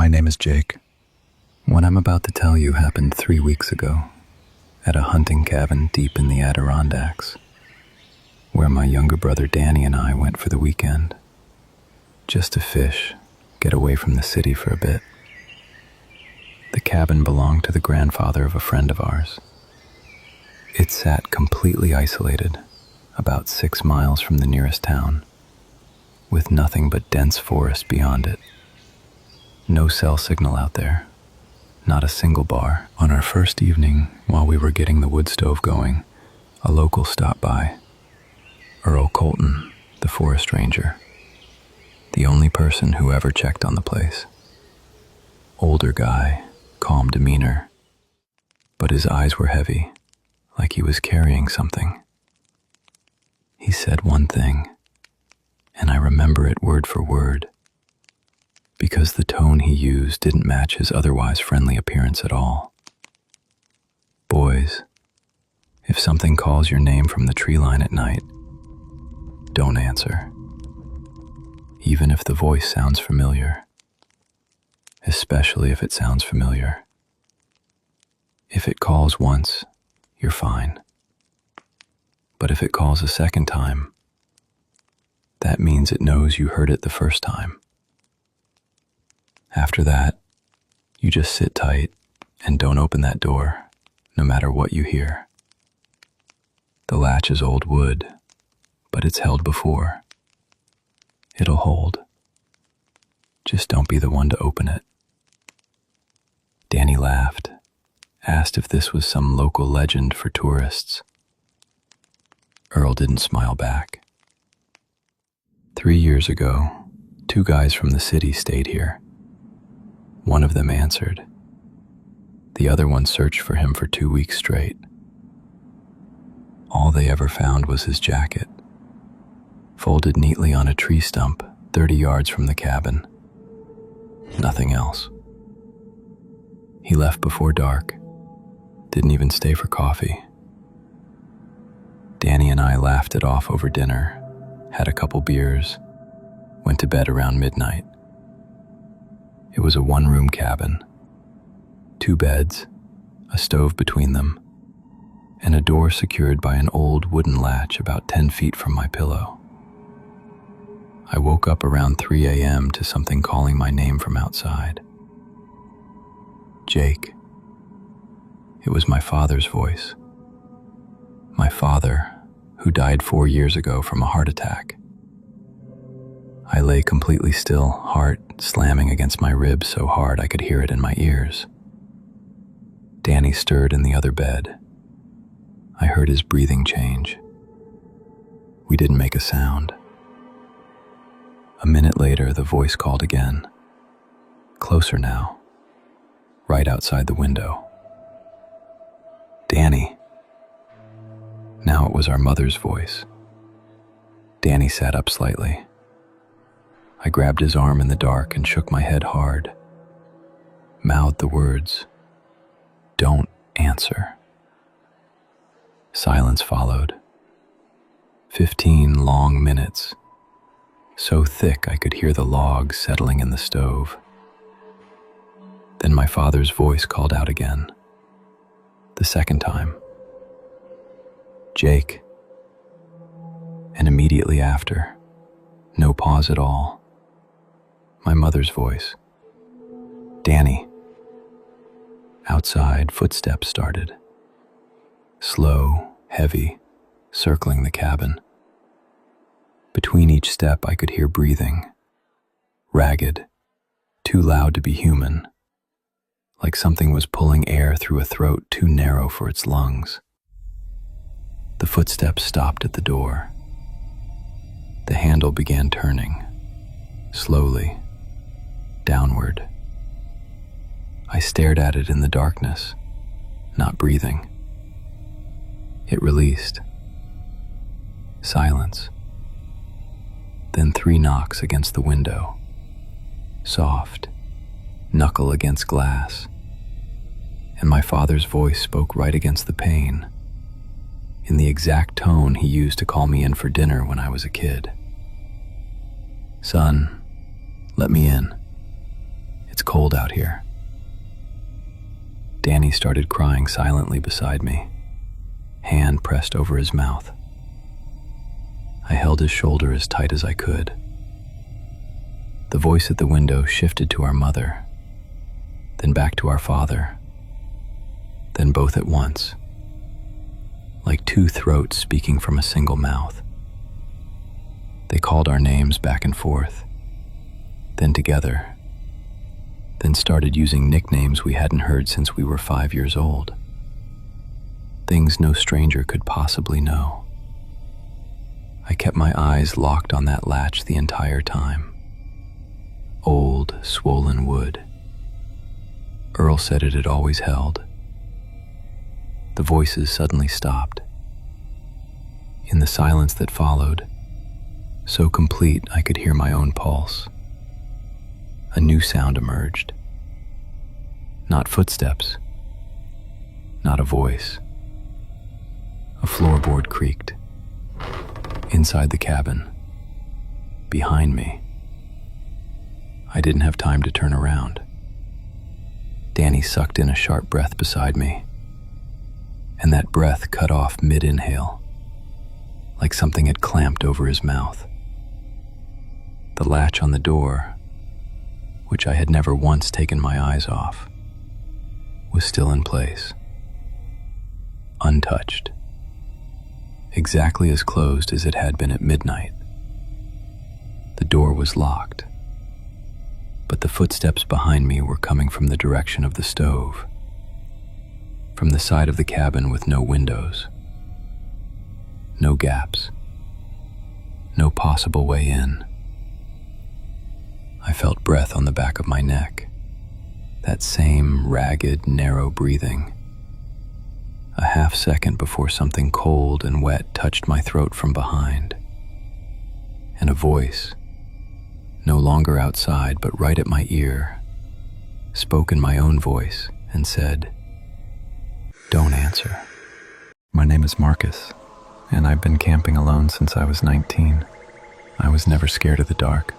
My name is Jake. What I'm about to tell you happened 3 weeks ago at a hunting cabin deep in the Adirondacks, where my younger brother Danny and I went for the weekend, just to fish, get away from the city for a bit. The cabin belonged to the grandfather of a friend of ours. It sat completely isolated, about 6 miles from the nearest town, with nothing but dense forest beyond it. No cell signal out there, not a single bar. On our first evening, while we were getting the wood stove going, a local stopped by. Earl Colton, the forest ranger, the only person who ever checked on the place. Older guy, calm demeanor, but his eyes were heavy, like he was carrying something. He said one thing, and I remember it word for word, because the tone he used didn't match his otherwise friendly appearance at all. Boys, if something calls your name from the tree line at night, don't answer, even if the voice sounds familiar, especially if it sounds familiar. If it calls once, you're fine. But if it calls a second time, that means it knows you heard it the first time. After that, you just sit tight and don't open that door, no matter what you hear. The latch is old wood, but it's held before. It'll hold. Just don't be the one to open it. Danny laughed, asked if this was some local legend for tourists. Earl didn't smile back. 3 years ago, 2 guys from the city stayed here. One of them answered. The other one searched for him for 2 weeks straight. All they ever found was his jacket, folded neatly on a tree stump 30 yards from the cabin. Nothing else. He left before dark, didn't even stay for coffee. Danny and I laughed it off over dinner, had a couple beers, went to bed around midnight. It was a 1-room cabin, 2 beds, a stove between them, and a door secured by an old wooden latch about 10 feet from my pillow. I woke up around 3 a.m. to something calling my name from outside. Jake. It was my father's voice. My father, who died 4 years ago from a heart attack. I lay completely still, heart slamming against my ribs so hard I could hear it in my ears. Danny stirred in the other bed. I heard his breathing change. We didn't make a sound. A minute later, the voice called again. Closer now, right outside the window. Danny. Now it was our mother's voice. Danny sat up slightly. I grabbed his arm in the dark and shook my head hard, mouthed the words, "Don't answer." Silence followed. 15 long minutes, so thick I could hear the logs settling in the stove. Then my father's voice called out again, the second time. Jake. And immediately after, no pause at all, my mother's voice. Danny. Outside, footsteps started. Slow, heavy, circling the cabin. Between each step, I could hear breathing. Ragged, too loud to be human, like something was pulling air through a throat too narrow for its lungs. The footsteps stopped at the door. The handle began turning, slowly, downward. I stared at it in the darkness, not breathing. It released. Silence. Then 3 knocks against the window. Soft, knuckle against glass. And my father's voice spoke right against the pane, in the exact tone he used to call me in for dinner when I was a kid. "Son, let me in. It's cold out here." Danny started crying silently beside me, hand pressed over his mouth. I held his shoulder as tight as I could. The voice at the window shifted to our mother, then back to our father, then both at once, like two throats speaking from a single mouth. They called our names back and forth, then together, then started using nicknames we hadn't heard since we were 5 years old. Things no stranger could possibly know. I kept my eyes locked on that latch the entire time. Old, swollen wood. Earl said it had always held. The voices suddenly stopped. In the silence that followed, so complete I could hear my own pulse, a new sound emerged. Not footsteps, not a voice. A floorboard creaked. Inside the cabin, behind me. I didn't have time to turn around. Danny sucked in a sharp breath beside me, and that breath cut off mid-inhale, like something had clamped over his mouth. The latch on the door, which I had never once taken my eyes off, was still in place, untouched, exactly as closed as it had been at midnight. The door was locked, but the footsteps behind me were coming from the direction of the stove, from the side of the cabin with no windows, no gaps, no possible way in. I felt breath on the back of my neck, that same ragged, narrow breathing. A half second before something cold and wet touched my throat from behind, and a voice, no longer outside but right at my ear, spoke in my own voice and said, "Don't answer." My name is Marcus, and I've been camping alone since I was 19. I was never scared of the dark,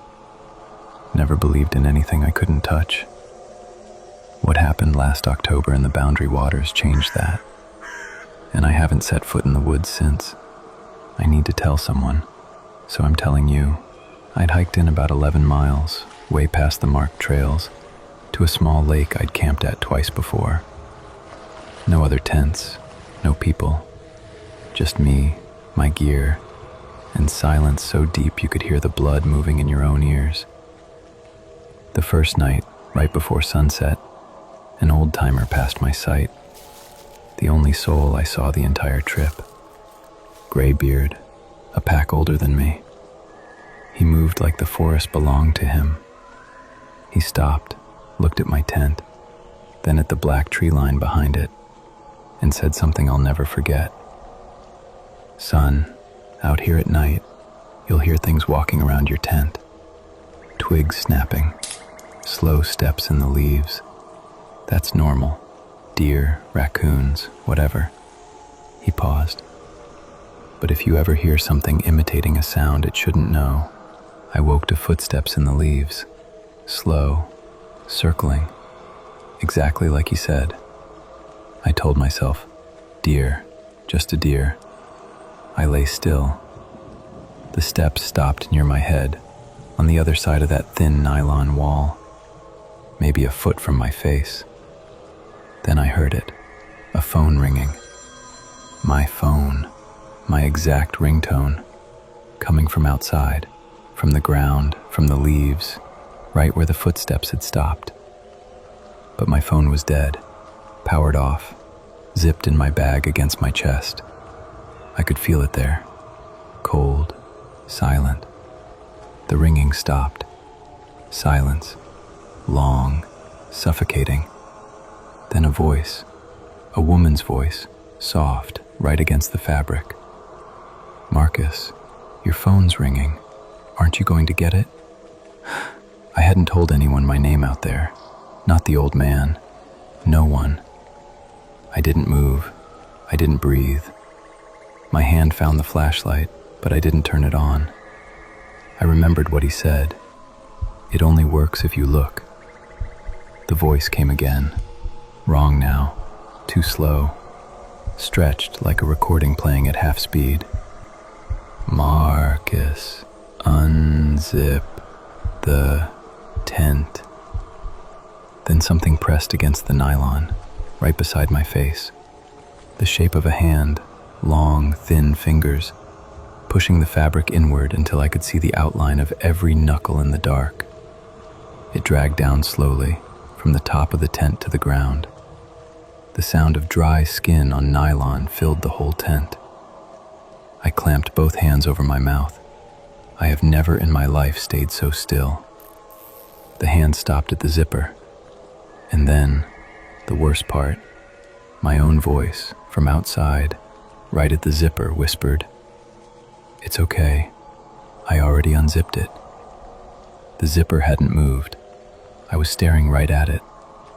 never believed in anything I couldn't touch. What happened last October in the Boundary Waters changed that, and I haven't set foot in the woods since. I need to tell someone, so I'm telling you. I'd hiked in about 11 miles, way past the marked trails, to a small lake I'd camped at twice before. No other tents, no people, just me, my gear, and silence so deep you could hear the blood moving in your own ears. The first night, right before sunset, an old-timer passed my sight, the only soul I saw the entire trip. Graybeard, a pack older than me. He moved like the forest belonged to him. He stopped, looked at my tent, then at the black tree line behind it, and said something I'll never forget. "Son, out here at night, you'll hear things walking around your tent. Twigs snapping, slow steps in the leaves. That's normal. Deer, raccoons, whatever." He paused. "But if you ever hear something imitating a sound it shouldn't know," I woke to footsteps in the leaves, slow, circling, exactly like he said. I told myself, "Deer, just a deer." I lay still. The steps stopped near my head, on the other side of that thin nylon wall, maybe a foot from my face. Then I heard it, a phone ringing. My phone, my exact ringtone, coming from outside, from the ground, from the leaves, right where the footsteps had stopped. But my phone was dead, powered off, zipped in my bag against my chest. I could feel it there, cold, silent. The ringing stopped. Silence, long, suffocating. Then a voice, a woman's voice, soft, right against the fabric. "Marcus, your phone's ringing. Aren't you going to get it?" I hadn't told anyone my name out there, not the old man, no one. I didn't move, I didn't breathe. My hand found the flashlight, but I didn't turn it on. I remembered what he said. "It only works if you look." The voice came again. Wrong now. Too slow. Stretched like a recording playing at half speed. Marcus, unzip the tent. Then something pressed against the nylon, right beside my face. The shape of a hand, long, thin fingers, pushing the fabric inward until I could see the outline of every knuckle in the dark. It dragged down slowly, from the top of the tent to the ground. The sound of dry skin on nylon filled the whole tent. I clamped both hands over my mouth. I have never in my life stayed so still. The hand stopped at the zipper. And then, the worst part, my own voice from outside, right at the zipper, whispered, "It's okay. I already unzipped it." The zipper hadn't moved. I was staring right at it,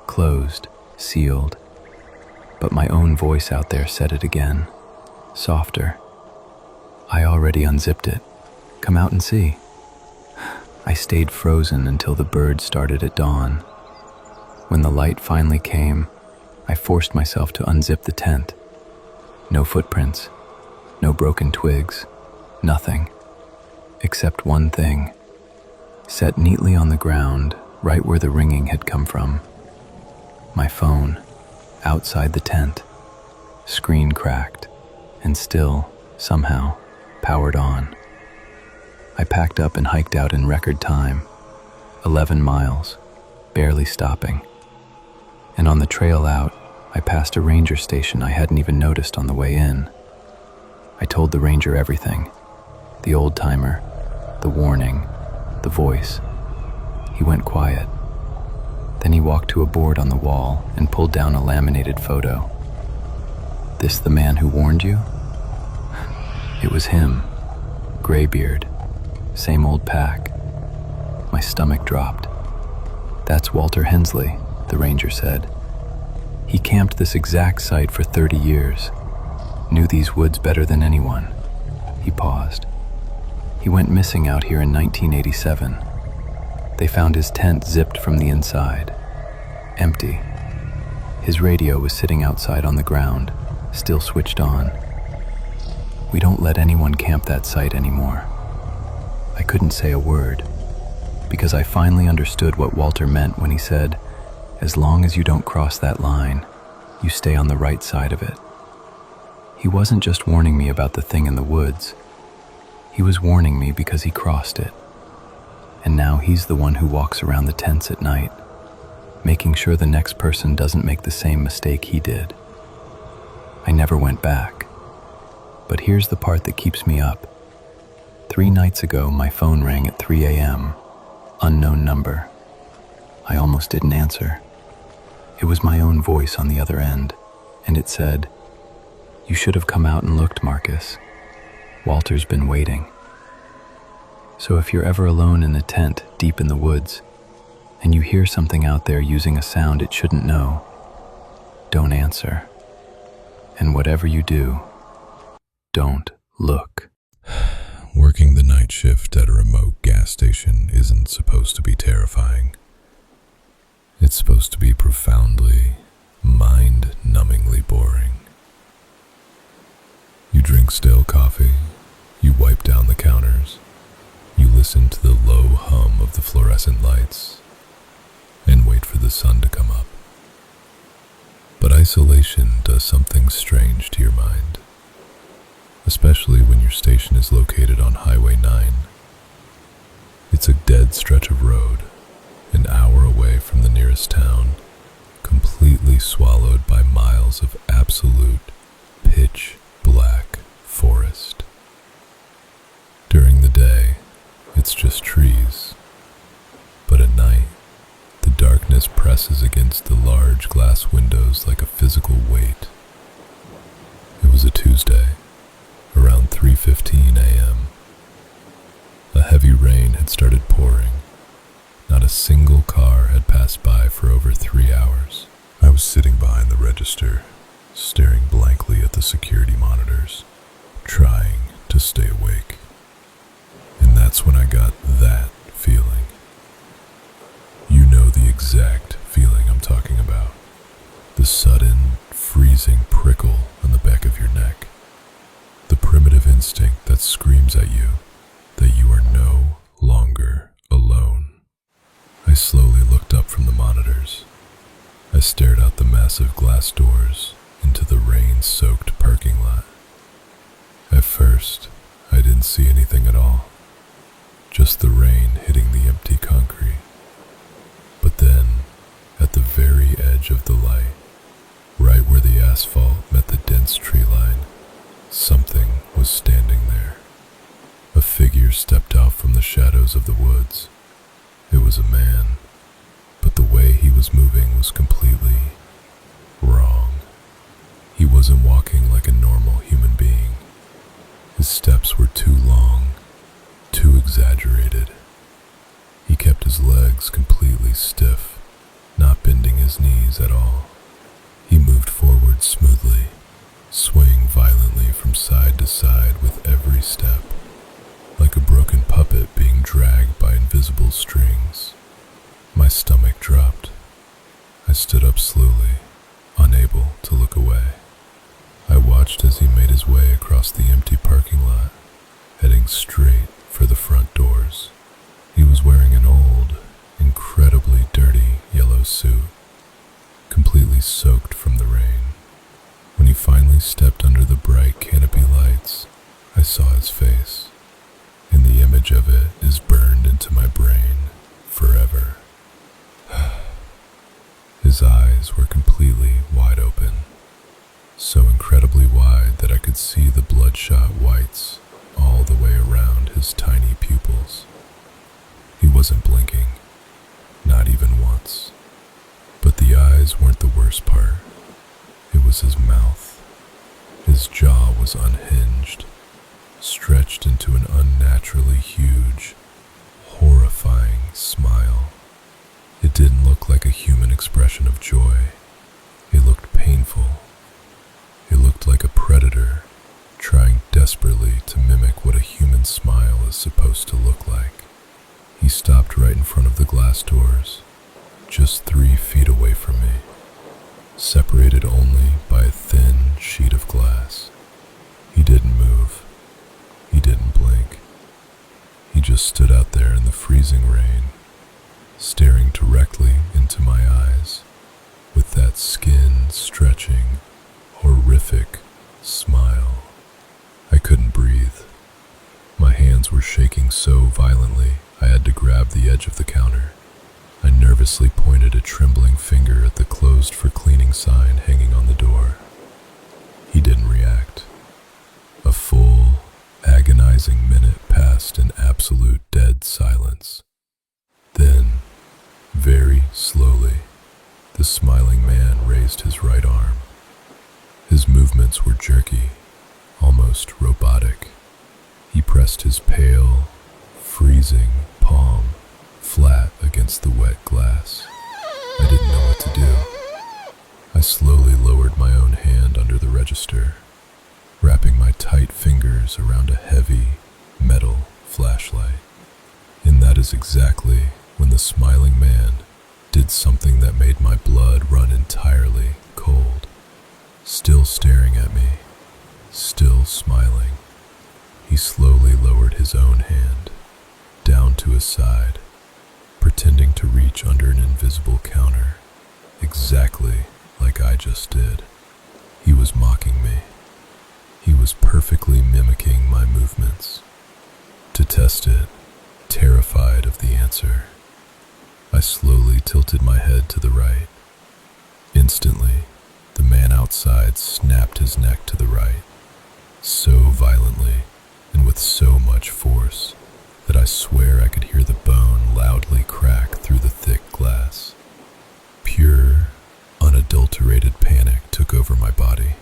closed, sealed. But my own voice out there said it again, softer. "I already unzipped it. Come out and see." I stayed frozen until the birds started at dawn. When the light finally came, I forced myself to unzip the tent. No footprints, no broken twigs, nothing. Except one thing, set neatly on the ground, right where the ringing had come from. My phone, outside the tent, screen cracked, and still, somehow, powered on. I packed up and hiked out in record time, 11 miles, barely stopping. And on the trail out, I passed a ranger station I hadn't even noticed on the way in. I told the ranger everything, the old-timer, the warning, the voice. He went quiet. Then he walked to a board on the wall and pulled down a laminated photo. "This the man who warned you?" It was him, graybeard, same old pack. My stomach dropped. "That's Walter Hensley," the ranger said. "He camped this exact site for 30 years, knew these woods better than anyone." He paused. "He went missing out here in 1987. They found his tent zipped from the inside, empty. His radio was sitting outside on the ground, still switched on. We don't let anyone camp that site anymore." I couldn't say a word, because I finally understood what Walter meant when he said, "As long as you don't cross that line, you stay on the right side of it." He wasn't just warning me about the thing in the woods. He was warning me because he crossed it. And now he's the one who walks around the tents at night, making sure the next person doesn't make the same mistake he did. I never went back. But here's the part that keeps me up. 3 nights ago, my phone rang at 3 a.m., unknown number. I almost didn't answer. It was my own voice on the other end, and it said, "You should have come out and looked, Marcus. Walter's been waiting." So if you're ever alone in a tent deep in the woods, and you hear something out there using a sound it shouldn't know, don't answer. And whatever you do, don't look. Working the night shift at a remote gas station isn't supposed to be terrifying. It's supposed to be profoundly, mind-numbingly boring. You drink stale coffee, you wipe down the counters, you listen to the low hum of the fluorescent lights, and wait for the sun to come up. But isolation does something strange to your mind, especially when your station is located on Highway 9. It's a dead stretch of road, an hour away from the nearest town, completely swallowed by miles of absolute pitch black forest. During the day, it's just trees, but at night, the darkness presses against the large glass windows like a physical weight. It was a Tuesday, around 3:15 a.m. A heavy rain had started pouring. Not a single car had passed by for over 3 hours. I was sitting behind the register, staring blankly at the security monitors, trying to stay awake. And that's when I got that feeling. You know the exact feeling I'm stared out the massive glass doors into the rain-soaked parking lot. At first, I didn't see anything at all, just the rain hitting the empty concrete. But then, at the very edge of the light, right where the asphalt met the dense tree line, something was standing there. A figure stepped out from the shadows of the woods. It was a man, but the way he was moving was completely wrong. He wasn't walking like a normal human being. His steps were too long, too exaggerated. He kept his legs completely stiff, not bending his knees at all. He moved forward smoothly, swaying violently from side to side with every step, like a broken puppet being dragged by invisible strings. My stomach dropped. I stood up slowly, unable to look away. I watched as he made his way across the empty parking lot, heading straight for the front doors. He was wearing an old, incredibly dirty yellow suit, completely soaked from the rain. When he finally stepped under the bright canopy lights, I saw his face, and the image of it is burned into my brain forever. His eyes were completely wide open, so incredibly wide that I could see the bloodshot whites all the way around his tiny pupils. He wasn't blinking, not even once. But the eyes weren't the worst part. It was his mouth. His jaw was unhinged, stretched into an unnaturally huge, horrifying smile. It didn't look like a human expression of joy. It looked painful. It looked like a predator trying desperately to mimic what a human smile is supposed to look like. He stopped right in front of the glass doors, just 3 feet away from me, separated only by a thin sheet of glass. He didn't move. He didn't blink. He just stood out there in the freezing rain, staring directly into my eyes, with that skin-stretching, horrific smile. I couldn't breathe. My hands were shaking so violently I had to grab the edge of the counter. I nervously pointed a trembling finger at the closed for cleaning sign hanging on the door. He didn't react. A full, agonizing minute passed in absolute dead silence. Then, very slowly, the smiling man raised his right arm. His movements were jerky, almost robotic. He pressed his pale, freezing palm flat against the wet glass. I didn't know what to do. I slowly lowered my own hand under the register, wrapping my tight fingers around a heavy, metal flashlight. And that is exactly when the smiling man did something that made my blood run entirely cold. Still staring at me, still smiling, he slowly lowered his own hand down to his side, pretending to reach under an invisible counter, exactly like I just did. He was mocking me. He was perfectly mimicking my movements. To test it, terrified of the answer, I slowly tilted my head to the right. Instantly, the man outside snapped his neck to the right, so violently and with so much force that I swear I could hear the bone loudly crack through the thick glass. Pure, unadulterated panic took over my body.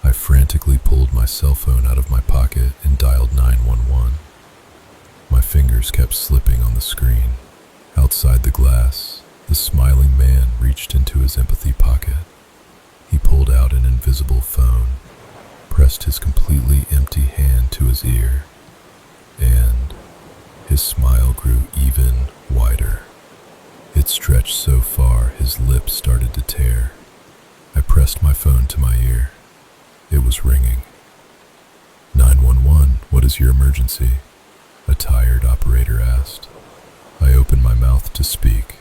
I frantically pulled my cell phone out of my pocket and dialed 911. My fingers kept slipping on the screen. Outside the glass, the smiling man reached into his empathy pocket. He pulled out an invisible phone, pressed his completely empty hand to his ear, and his smile grew even wider. It stretched so far his lips started to tear. I pressed my phone to my ear. It was ringing. 911, what is your emergency? A tired operator asked. I opened my mouth to speak,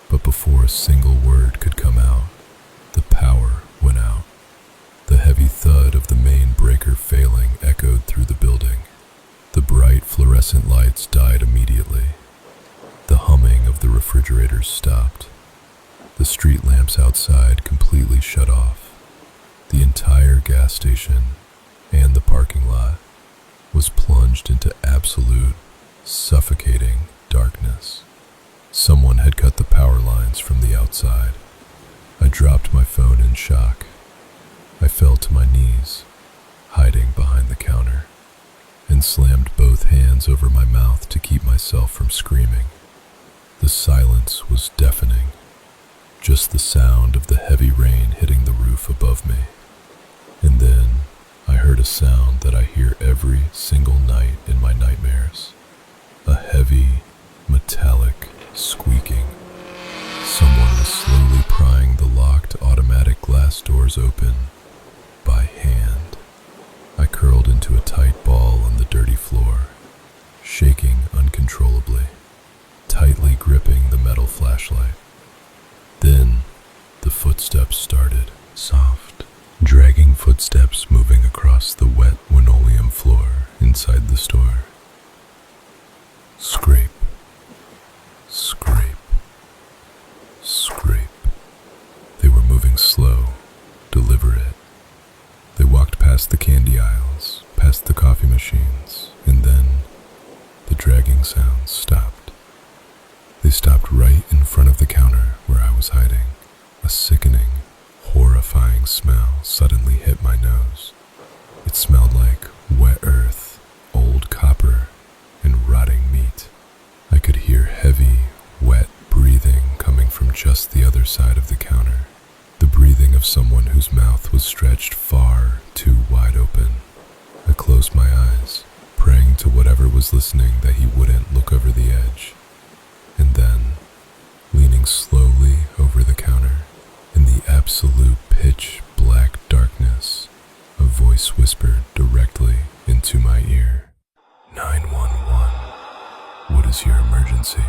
but before a single word could come out, the power went out. The heavy thud of the main breaker failing echoed through the building. The bright fluorescent lights died immediately. The humming of the refrigerators stopped. The street lamps outside completely shut off. The entire gas station and the parking lot was plunged into absolute, suffocating darkness. Someone had cut the power lines from the outside. I dropped my phone in shock. I fell to my knees, hiding behind the counter, and slammed both hands over my mouth to keep myself from screaming. The silence was deafening, just the sound of the heavy rain hitting the roof above me. And then I heard a sound that I hear every single night in my nightmares. A heavy, metallic squeaking. Someone was slowly prying the locked automatic glass doors open by hand. I curled into a tight ball on the dirty floor, shaking uncontrollably, tightly gripping the metal flashlight. Then the footsteps started, soft, dragging footsteps moving across the wet linoleum floor inside the store. Scrape, scrape, scrape. They were moving slow, deliberate. They walked past the candy aisles, past the coffee machines, and then the dragging sounds stopped. They stopped right in front of the counter where I was hiding. A sickening, horrifying smell suddenly hit my nose. It smelled like wet earth, old copper, and rotting meat. I could hear heavy, wet breathing coming from just the other side of the counter. The breathing of someone whose mouth was stretched far too wide open. I closed my eyes, praying to whatever was listening that he wouldn't look over the edge. And then, leaning slowly over the counter, in the absolute pitch black darkness, a voice whispered directly into my ear. 911. What is your emergency?